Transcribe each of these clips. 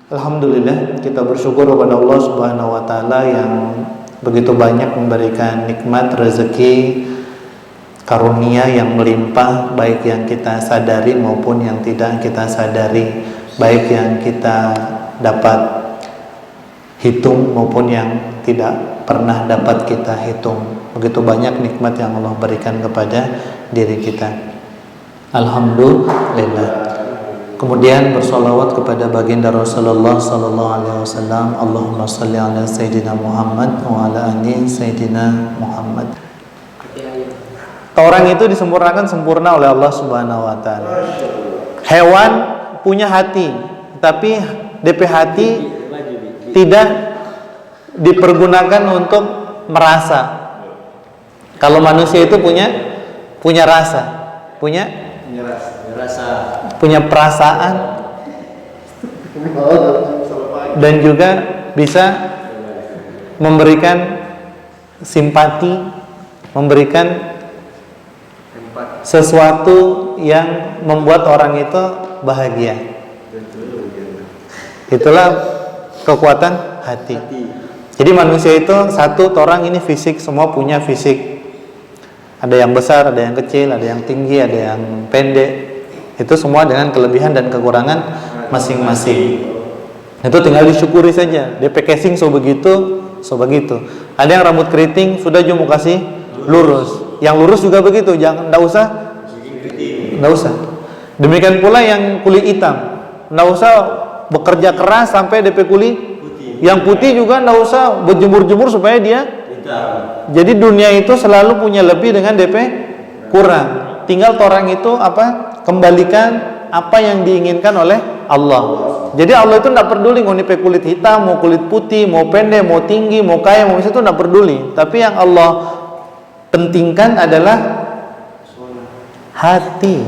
Alhamdulillah, kita bersyukur kepada Allah Subhanahu wa taala yang begitu banyak memberikan nikmat, rezeki, karunia yang melimpah, baik yang kita sadari maupun yang tidak kita sadari, baik yang kita dapat hitung maupun yang tidak pernah dapat kita hitung. Begitu banyak nikmat yang Allah berikan kepada diri kita. Alhamdulillah. Kemudian bersolawat kepada baginda Rasulullah sallallahu alaihi wasallam. Allahumma shalli ala sayyidina Muhammad wa ala ali sayyidina Muhammad. Orang itu disempurnakan sempurna oleh Allah Subhanahu wa taala. Hewan punya hati, tapi DP hati tidak dipergunakan untuk merasa. Kalau manusia itu punya rasa, punya perasaan, dan juga bisa memberikan simpati, memberikan sesuatu yang membuat orang itu bahagia. Itulah kekuatan hati. Jadi manusia itu satu, orang ini fisik, semua punya fisik. Ada yang besar, ada yang kecil, ada yang tinggi, ada yang pendek. Itu semua dengan kelebihan dan kekurangan masing-masing. Itu tinggal disyukuri saja. DP casing so begitu. Ada yang rambut keriting, sudah mau kasih lurus. Yang lurus juga begitu, jangan, enggak usah. Demikian pula yang kulit hitam, enggak usah bekerja keras sampai DP kulit putih. Yang putih juga enggak usah berjemur-jemur supaya dia hitam. Jadi dunia itu selalu punya lebih dengan DP kurang. Tinggal orang itu kembalikan apa yang diinginkan oleh Allah. Jadi Allah itu tidak peduli mau DP kulit hitam, mau kulit putih, mau pendek, mau tinggi, mau kaya, mau miskin, itu tidak peduli. Tapi yang Allah pentingkan adalah hati.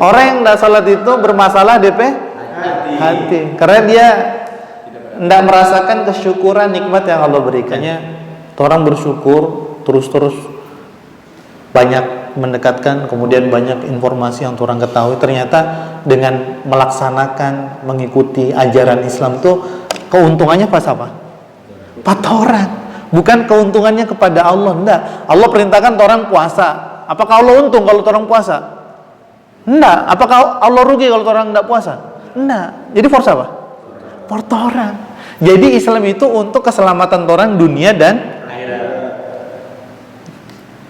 Orang yang tidak salat itu bermasalah DP hati. Karena dia tidak merasakan kesyukuran nikmat yang Allah berikannya. Orang bersyukur terus banyak mendekatkan, kemudian banyak informasi yang orang ketahui. Ternyata dengan melaksanakan, mengikuti ajaran Islam itu keuntungannya pas apa? Orang. Bukan keuntungannya kepada Allah, enggak. Allah perintahkan orang puasa. Apakah Allah untung kalau orang puasa? Enggak. Apakah Allah rugi kalau orang enggak puasa? Enggak. Jadi force apa? For orang. Jadi Islam itu untuk keselamatan orang dunia dan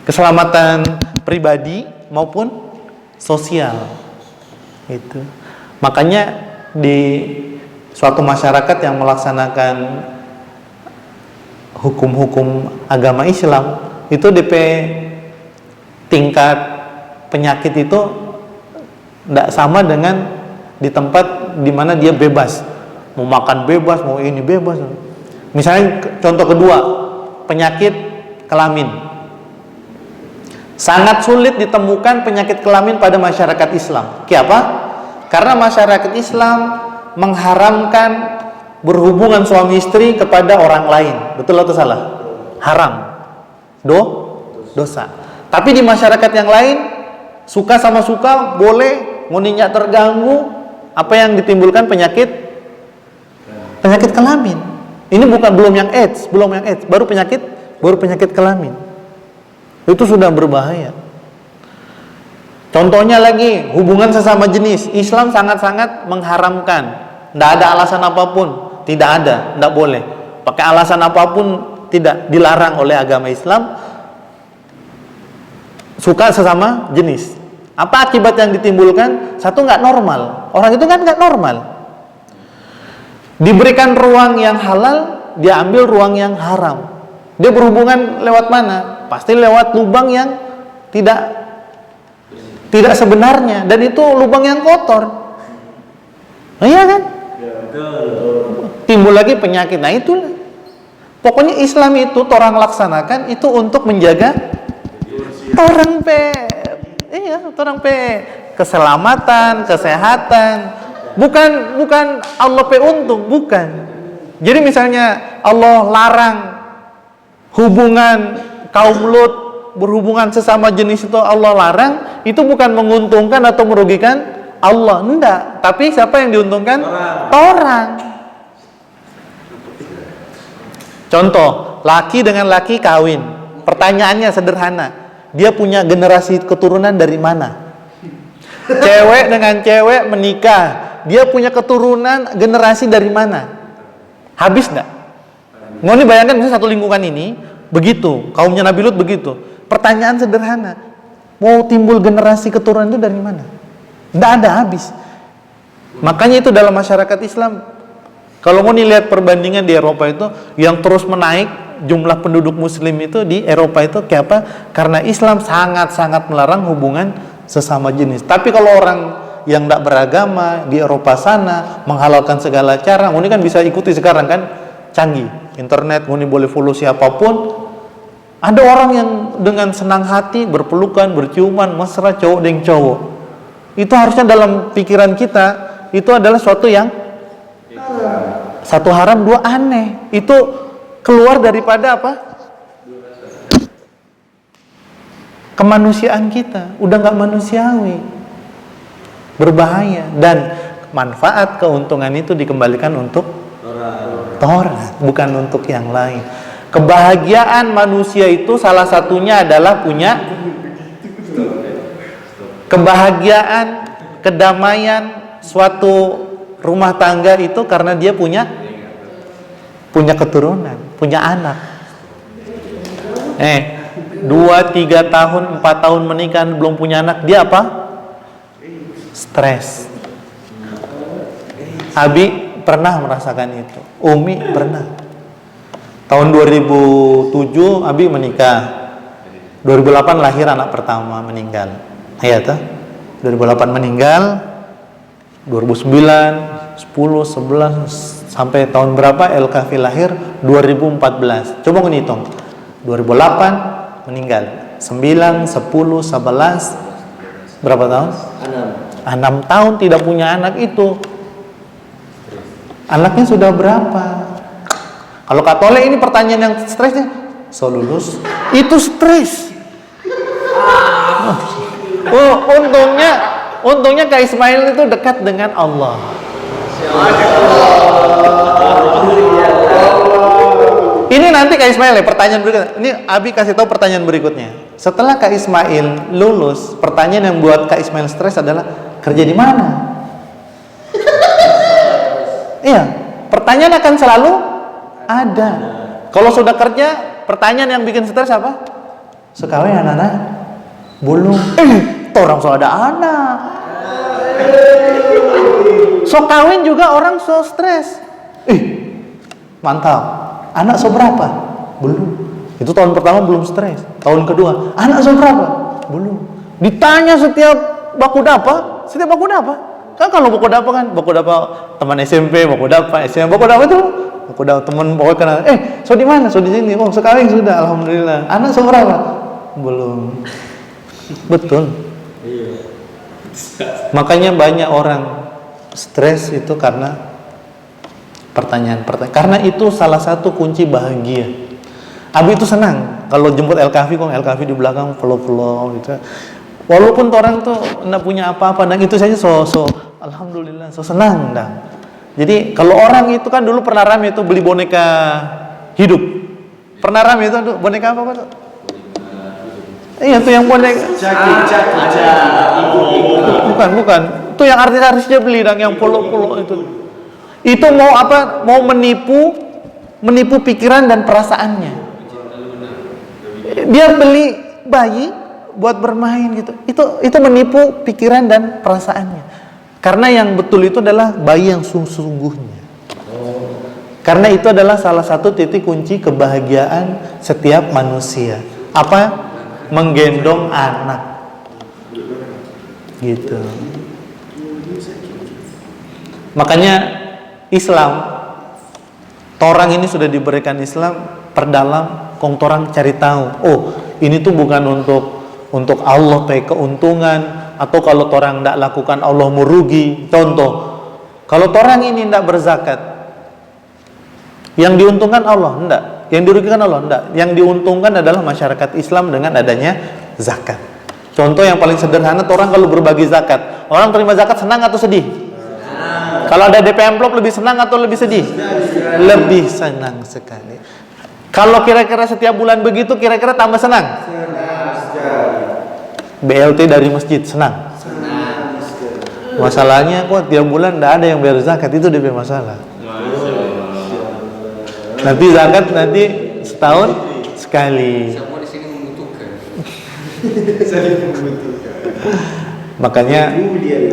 keselamatan pribadi maupun sosial. Itu. Makanya di suatu masyarakat yang melaksanakan hukum-hukum agama Islam itu DP tingkat penyakit itu tidak sama dengan di tempat di mana dia bebas, mau makan bebas, mau ini bebas. Misalnya contoh kedua, penyakit kelamin. Sangat sulit ditemukan penyakit kelamin pada masyarakat Islam. Kenapa? Karena masyarakat Islam mengharamkan berhubungan suami istri kepada orang lain. Betul atau salah? Haram. Dosa. Tapi di masyarakat yang lain, suka sama suka boleh, mau ninyak terganggu, apa yang ditimbulkan penyakit kelamin. Ini belum yang AIDS, baru penyakit kelamin. Itu sudah berbahaya. Contohnya lagi, hubungan sesama jenis. Islam sangat-sangat mengharamkan. Tidak ada alasan apapun. Tidak ada, tidak boleh. Pakai alasan apapun tidak dilarang oleh agama Islam. Suka sesama jenis. Apa akibat yang ditimbulkan? Satu, nggak normal. Orang itu kan nggak normal. Diberikan ruang yang halal, dia ambil ruang yang haram. Dia berhubungan lewat mana? Pasti lewat lubang yang tidak sebenarnya, dan itu lubang yang kotor. Iya kan? Timbul lagi penyakit. Nah itulah. Pokoknya Islam itu orang laksanakan itu untuk menjaga orang keselamatan, kesehatan. Bukan Allah untung, bukan. Jadi misalnya Allah larang hubungan kaum Lut berhubungan sesama jenis itu Allah larang, itu bukan menguntungkan atau merugikan Allah, enggak. Tapi siapa yang diuntungkan? Orang. Contoh, laki dengan laki kawin. Pertanyaannya sederhana. Dia punya generasi keturunan dari mana? Cewek dengan cewek menikah. Dia punya keturunan generasi dari mana? Habis enggak? Mau nih bayangkan misalnya satu lingkungan ini begitu, kaumnya Nabi Lut begitu. Pertanyaan sederhana. Mau timbul generasi keturunan itu dari mana? Enggak ada habis. Makanya itu dalam masyarakat Islam, kalau mau lihat perbandingan di Eropa itu, yang terus menaik jumlah penduduk muslim itu di Eropa itu kayak apa? Karena Islam sangat-sangat melarang hubungan sesama jenis. Tapi kalau orang yang tidak beragama di Eropa sana menghalalkan segala cara, ini kan bisa ikuti sekarang kan, canggih internet, ini boleh follow siapapun. Ada orang yang dengan senang hati berpelukan, berciuman, mesra cowok dengan cowok. Itu harusnya dalam pikiran kita itu adalah suatu yang satu haram, dua aneh. Itu keluar daripada apa? Kemanusiaan kita udah nggak manusiawi, berbahaya, dan manfaat keuntungan itu dikembalikan untuk orang, bukan untuk yang lain. Kebahagiaan manusia itu salah satunya adalah punya kebahagiaan, kedamaian suatu rumah tangga itu karena dia punya keturunan, punya anak. 2, 3 tahun, 4 tahun menikah belum punya anak, dia apa? Stres. Abi pernah merasakan itu, Umi pernah. Tahun 2007 Abi menikah, 2008 lahir anak pertama, meninggal. Ya tuh, 2008 meninggal, 2009, 10, 11 sampai tahun berapa El-Kahfi lahir? 2014. Coba ngitung. 2008 meninggal. 9, 10, 11 berapa tahun? 6 tahun tidak punya anak itu. Anaknya sudah berapa? Kalau Katolik ini pertanyaan yang stresnya, so lulus, itu stres. Oh, untungnya Kak Ismail itu dekat dengan Allah. Ini nanti Kak Ismail ya, pertanyaan berikutnya. Ini Abi kasih tahu pertanyaan berikutnya. Setelah Kak Ismail lulus, pertanyaan yang buat Kak Ismail stres adalah kerja di mana? Iya, pertanyaan akan selalu ada. Kalau sudah kerja, pertanyaan yang bikin stres apa? Sekawin anak-anak? Belum. Orang so ada anak. So kawin juga orang so stres. Mantap. Anak so berapa? Belum. Itu tahun pertama belum stres. Tahun kedua, anak so berapa? Belum. Ditanya setiap baku dapa. Kan kalau baku dapa teman SMP, baku dapa SMA, baku dapa itu baku dapa teman pokoknya kenal. So di mana? So di sini. Oh, sekawin sudah, alhamdulillah. Anak so berapa? Belum. Betul. Makanya banyak orang stres itu karena pertanyaan. Karena itu salah satu kunci bahagia. Abi itu senang kalau jemput El-Kahfi, kok El-Kahfi di belakang flow gitu. Walaupun orang tuh enggak punya apa-apa, dan itu saja so alhamdulillah, so senang dah. Jadi kalau orang itu kan dulu pernah rame itu beli boneka hidup. Pernah rame itu boneka apa tuh? Iya tuh yang boneka. Bukan. Itu yang artis-artisnya beli dan yang polo itu. Itu mau apa? Mau menipu pikiran dan perasaannya. Dia beli bayi buat bermain gitu. Itu menipu pikiran dan perasaannya. Karena yang betul itu adalah bayi yang sungguhnya. Karena itu adalah salah satu titik kunci kebahagiaan setiap manusia. Apa? Menggendong anak. Gitu. Makanya Islam, torang ini sudah diberikan Islam perdalam, kong torang cari tahu. Oh, ini tuh bukan untuk Allah keuntungan, atau kalau torang tidak lakukan Allah merugi. Contoh, kalau torang ini tidak berzakat, yang diuntungkan Allah, enggak. Yang dirugikan Allah enggak. Yang diuntungkan adalah masyarakat Islam dengan adanya zakat. Contoh yang paling sederhana, orang kalau berbagi zakat, orang terima zakat senang atau sedih? Kalau ada DP amplop lebih senang atau lebih sedih? Lebih senang sekali. Kalau kira-kira setiap bulan begitu, kira-kira tambah senang? BLT dari masjid senang. Masalahnya kok tiap bulan tidak ada yang bayar zakat, itu DP masalah. Nanti zakat nanti setahun sekali. Semua di sini membutuhkan.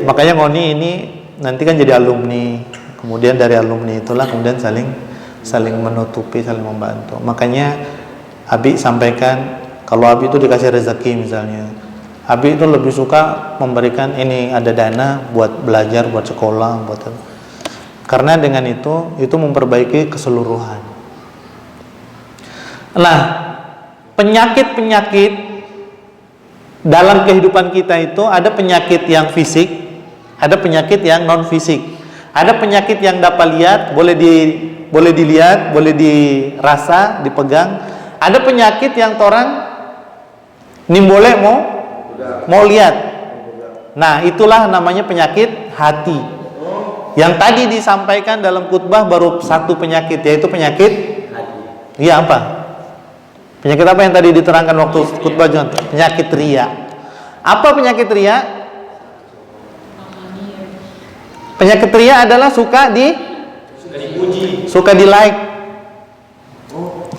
Makanya Ngoni ini nanti kan jadi alumni, kemudian dari alumni itulah kemudian saling menutupi, saling membantu. Makanya Abi sampaikan, kalau Abi itu dikasih rezeki misalnya, Abi itu lebih suka memberikan ini, ada dana buat belajar, buat sekolah, buat karena dengan itu memperbaiki keseluruhan. Nah, penyakit dalam kehidupan kita itu ada penyakit yang fisik, ada penyakit yang non fisik. Ada penyakit yang dapat lihat, boleh dilihat, boleh dirasa, dipegang. Ada penyakit yang orang boleh mau lihat. Nah, itulah namanya penyakit hati. Yang tadi disampaikan dalam khutbah baru satu penyakit, yaitu penyakit hati. Iya, apa? Penyakit apa yang tadi diterangkan waktu khutbah John? Penyakit ria. Apa penyakit ria? Penyakit ria adalah suka dipuji, suka di like.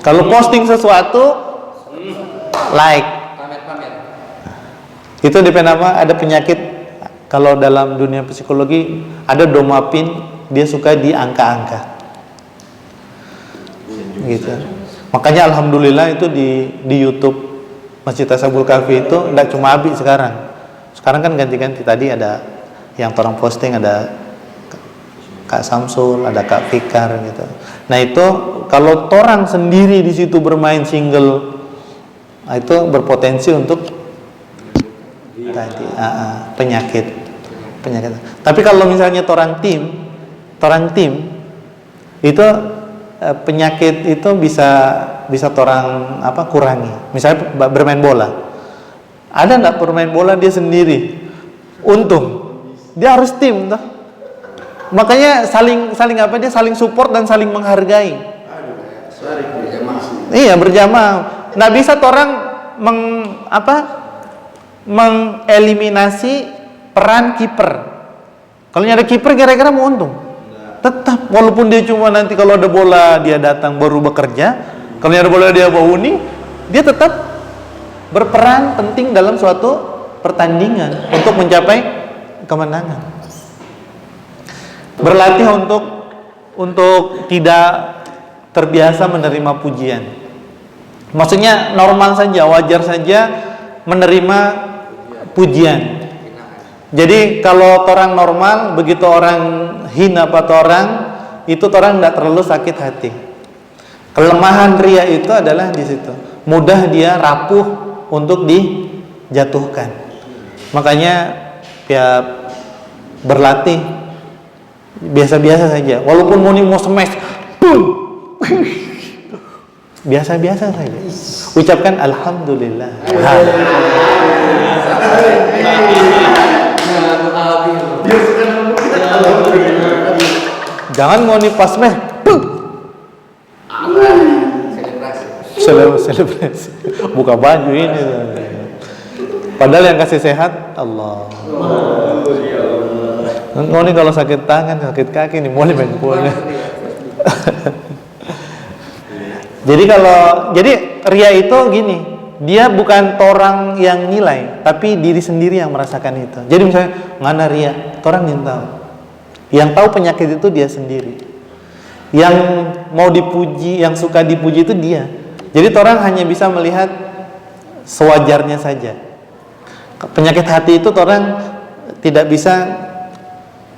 Kalau posting sesuatu, like. Itu DP nama, ada penyakit. Kalau dalam dunia psikologi ada dopamine, dia suka di angka-angka. Gitu. Makanya alhamdulillah itu di YouTube Masjid Ashabul Kahfi itu tidak cuma Abi sekarang. Sekarang kan ganti-ganti, tadi ada yang orang posting, ada Kak Samsul, ada Kak Fikar gitu. Nah itu kalau orang sendiri di situ bermain single, itu berpotensi untuk tadi penyakit. Tapi kalau misalnya orang tim itu penyakit itu bisa orang kurangi. Misalnya bermain bola, ada nggak bermain bola dia sendiri? Untung dia harus tim toh. Makanya dia saling support dan saling menghargai. Iya, berjamaah. Nggak bisa orang mengeliminasi peran kiper. Kalau ada kiper kira-kira mau untung. Tetap, walaupun dia cuma nanti kalau ada bola dia datang baru bekerja, kalau ada bola dia uni, dia tetap berperan penting dalam suatu pertandingan untuk mencapai kemenangan. Berlatih untuk tidak terbiasa menerima pujian. Maksudnya normal saja, wajar saja menerima pujian. Jadi kalau orang normal, begitu orang hina atau orang itu orang tidak terlalu sakit hati. Kelemahan ria itu adalah di situ. Mudah dia rapuh untuk dijatuhkan. Makanya ya berlatih biasa-biasa saja. Walaupun mau smash, biasa-biasa saja. Ucapkan alhamdulillah. Jangan mau nih pas meh. Selebrasi. Buka baju ini. Padahal yang kasih sehat Allah. Engkau nih kalau sakit tangan, sakit kaki nih boleh main bola. Jadi ria itu gini, dia bukan orang yang nilai, tapi diri sendiri yang merasakan itu. Jadi misalnya ngana ria, orang yang tahu. Yang tahu penyakit itu dia sendiri. Yang mau dipuji, yang suka dipuji itu dia. Jadi orang hanya bisa melihat sewajarnya saja. Penyakit hati itu orang tidak bisa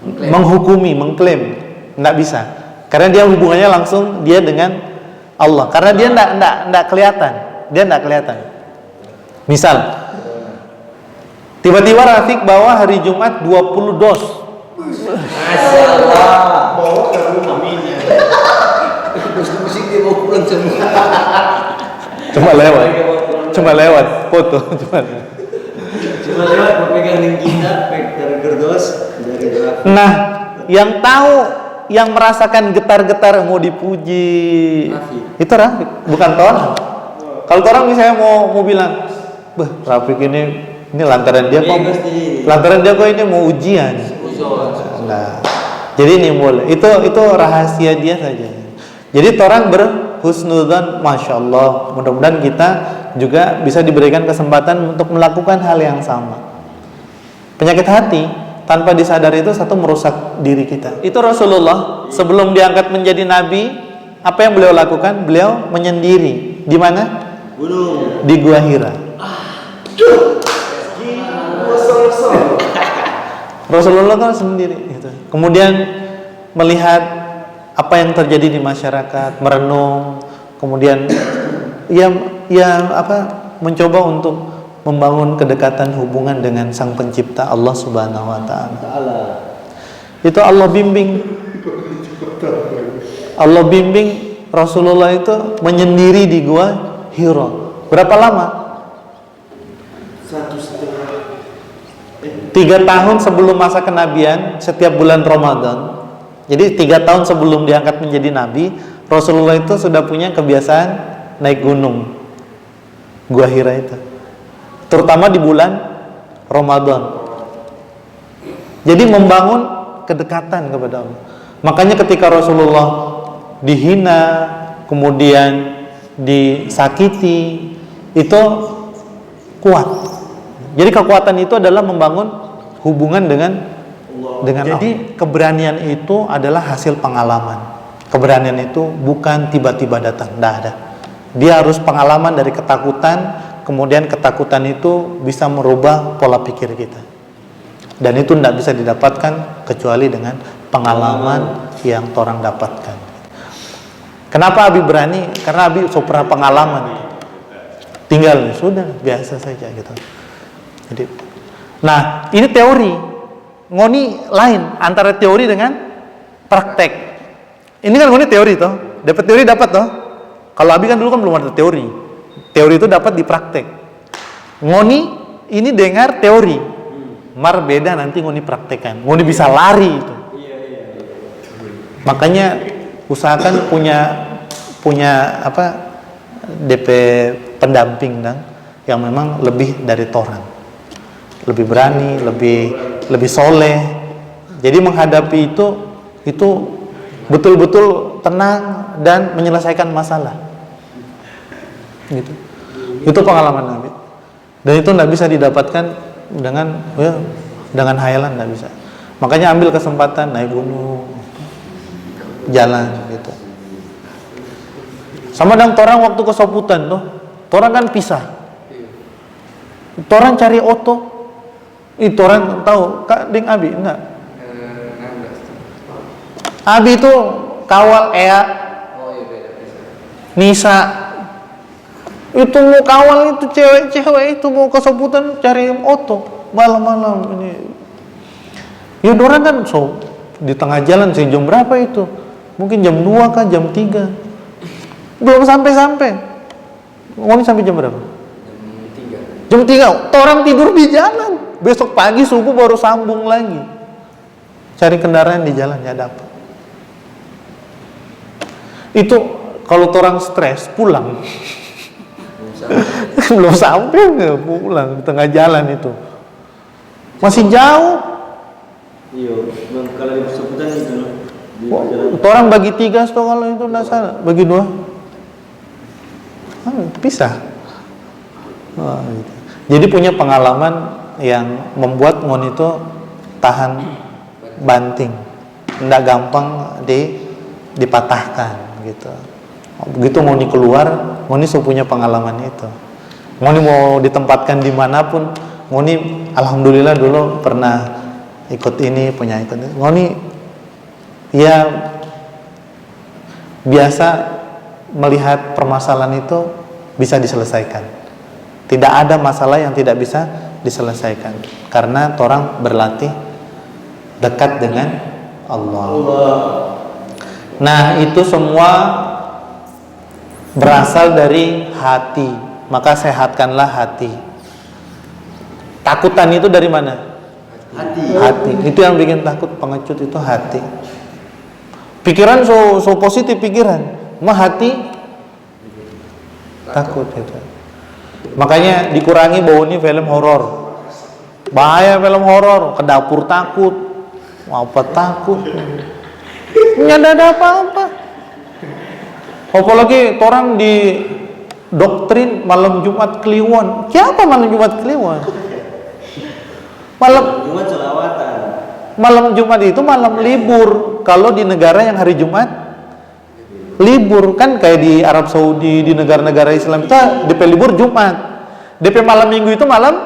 menghukumi, mengklaim, tidak bisa. Karena dia hubungannya langsung dia dengan Allah. Karena dia tidak kelihatan, Misal, tiba-tiba Rafiq bawa hari Jumat 20 dos. Masya Allah. Bawa ke rumah. Musik dia bawa pulang. semua. Cuma lewat foto, Cuma lewat pegang kita, pegang gerdos dari belakang. Nah, yang tahu, yang merasakan getar-getar mau dipuji, Rafiq. itu Rafiq, bukan Torang. Kalau Torang misalnya mau bilang, "Bah, Rafiq ini lantaran dia kok ini mau ujian." Nah, jadi ini boleh. Itu rahasia dia saja. Jadi Torang berhusnudzon, masya Allah. Mudah-mudahan kita juga bisa diberikan kesempatan untuk melakukan hal yang sama. Penyakit hati tanpa disadari itu satu merusak diri kita. Itu Rasulullah sebelum diangkat menjadi nabi, apa yang beliau lakukan? Beliau menyendiri. Di mana? Gunung. Di Gua Hira. Rasulullah kan sendiri gitu. Kemudian melihat apa yang terjadi di masyarakat, merenung, kemudian mencoba untuk membangun kedekatan hubungan dengan Sang Pencipta Allah Subhanahu wa taala. Itu Allah bimbing Rasulullah itu menyendiri di Gua Hira. Berapa lama? 3 tahun sebelum masa kenabian, setiap bulan Ramadan. Jadi 3 tahun sebelum diangkat menjadi nabi, Rasulullah itu sudah punya kebiasaan naik gunung Gua Hira itu, terutama di bulan Ramadan. Jadi membangun kedekatan kepada Allah. Makanya ketika Rasulullah dihina, kemudian disakiti, itu kuat. Jadi kekuatan itu adalah membangun hubungan dengan Allah. Jadi keberanian itu adalah hasil pengalaman. Keberanian itu bukan tiba-tiba datang, tidak ada. Dia harus pengalaman dari ketakutan, kemudian ketakutan itu bisa merubah pola pikir kita. Dan itu tidak bisa didapatkan kecuali dengan pengalaman yang orang dapatkan. Kenapa Abi berani? Karena Abi pernah pengalaman. Tinggal sudah biasa saja gitu. Jadi, nah ini teori. Ngoni lain antara teori dengan praktek. Ini kan Ngoni teori toh, dapat teori dapat toh. Kalau Abi kan dulu kan belum ada teori. Teori itu dapat di praktek. Ngoni ini dengar teori, mar beda nanti Ngoni praktekkan. Ngoni bisa lari itu. Makanya usahakan punya DP pendamping yang memang lebih dari torang, lebih berani, lebih soleh. Jadi menghadapi itu betul-betul tenang dan menyelesaikan masalah. Gitu. Itu pengalaman Nabi. Dan itu tidak bisa didapatkan dengan hayalan, tidak bisa. Makanya ambil kesempatan naik gunung, jalan gitu. Sama dengan torang waktu ke Soputan tuh, torang kan pisah. Torang cari oto. Itu orang tahu Kak Ding Abi enggak? Abi itu kawal Ea, Nisa. Itu mau kawal itu cewek-cewek itu mau ke Soputan cari oto malam-malam ini. Ya orang kan di tengah jalan sih jam berapa itu? Mungkin jam 2 kah, jam 3. Belum sampai-sampai. Ngomong sampai jam berapa? Jam 3. Orang tidur di jalan. Besok pagi subuh baru sambung lagi. Cari kendaraan di jalan ya dapat. Itu kalau orang stres pulang. Belum sampai nggak pulang di tengah jalan itu. Masih jauh. Iya, kalau di Soputan itu. Orang bagi 3 tuh kalau itu nggak salah, bagi 2. Pisah. Gitu. Jadi punya pengalaman yang membuat Ngon itu tahan banting, tidak gampang dipatahkan gitu. Begitu Ngoni keluar, Ngoni punya pengalaman itu. Ngoni mau ditempatkan dimanapun, Ngoni alhamdulillah dulu pernah ikut ini, punya ikut ini. Ngoni ya biasa melihat permasalahan itu bisa diselesaikan. Tidak ada masalah yang tidak bisa diselesaikan karena orang berlatih dekat dengan Allah. Nah, itu semua berasal dari hati, maka sehatkanlah hati. Takutan itu dari mana? Hati. Itu yang bikin takut, pengecut itu hati. Pikiran so positif pikiran, mah hati takut itu. Makanya dikurangi bau ini film horor. Bahaya film horor, ke dapur takut, apa takut. Nggak ada apa-apa. Apalagi orang di doktrin malam Jumat Kliwon. Siapa malam Jumat Kliwon? Jumat selawatan. Malam Jumat itu malam libur. Kalau di negara yang hari Jumat libur, kan kayak di Arab Saudi, di negara-negara Islam itu DP libur Jumat. DP malam Minggu itu malam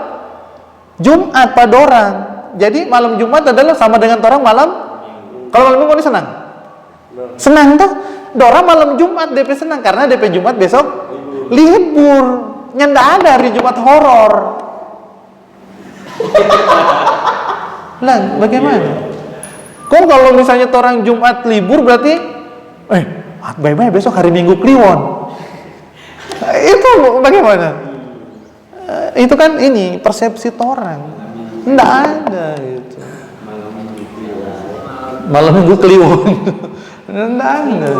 Jumat pada orang. Jadi malam Jumat adalah sama dengan orang malam. Kalau malam Minggu ini senang. Senang tuh. Orang malam Jumat DP senang karena DP Jumat besok libur. Nyanda ada hari Jumat horor. Lah, bagaimana? Kok kalau misalnya orang Jumat libur berarti bye-bye besok hari Minggu Kliwon. Itu bagaimana? Itu kan ini persepsi orang. Enggak ada gitu. Malam Minggu Kliwon. Enggak ada.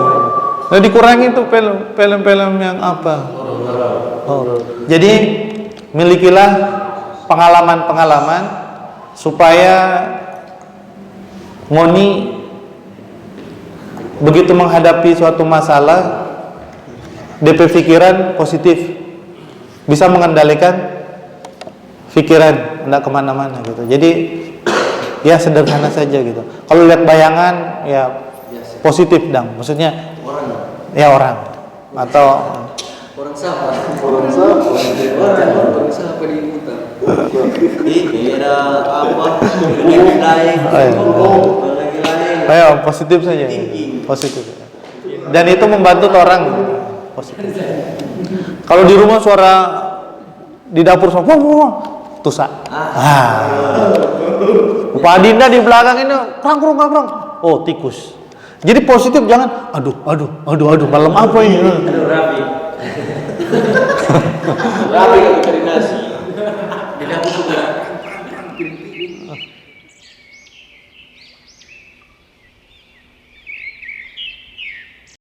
Nah, dikurangi tuh film-film yang apa? Horor. Jadi milikilah pengalaman-pengalaman supaya ngoni begitu menghadapi suatu masalah DP pikiran positif, bisa mengendalikan pikiran, tidak kemana-mana gitu. Jadi ya sederhana saja gitu. Kalau lihat bayangan ya positif dong, maksudnya orang atau Orang siapa di hutan? Kira apa? Ayo positif saja, positif. Dan itu membantu orang positif. Kalau di rumah suara di dapur suara tusa. Pak Dinda di belakang ini krang. Oh, tikus. Jadi positif, jangan aduh malam apa ini? Aduh Rafi. Rafi kalau cari nasi.